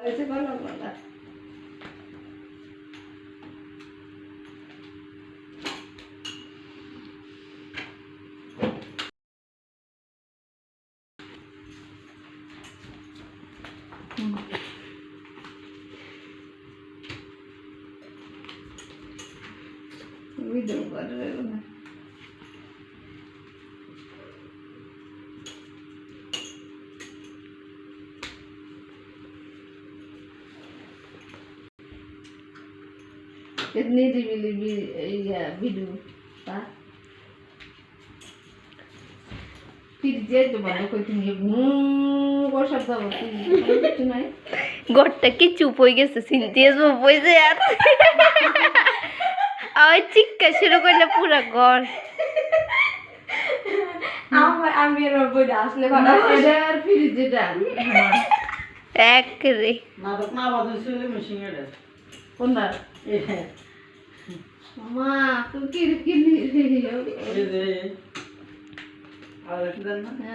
হয়েছে বলো বলো ভিডিও করে না कितनी वीडियो था फिर जे तुम्हारे कोई तुम ये वो शब्द बोलती कुछ नहीं ঘরটা কি চুপ হয়ে গেছে সিনথিয়া চুপ হয়েছে আর আবার চিৎকা শুরু করলে পুরো ঘর আমি এর বইটা আসলে ভালো এটা আর ফির যেটা এক রে নাটক না বাজে ছিল মেশিন এর কোনটা মামা তুমি কি এই যে আর একটা না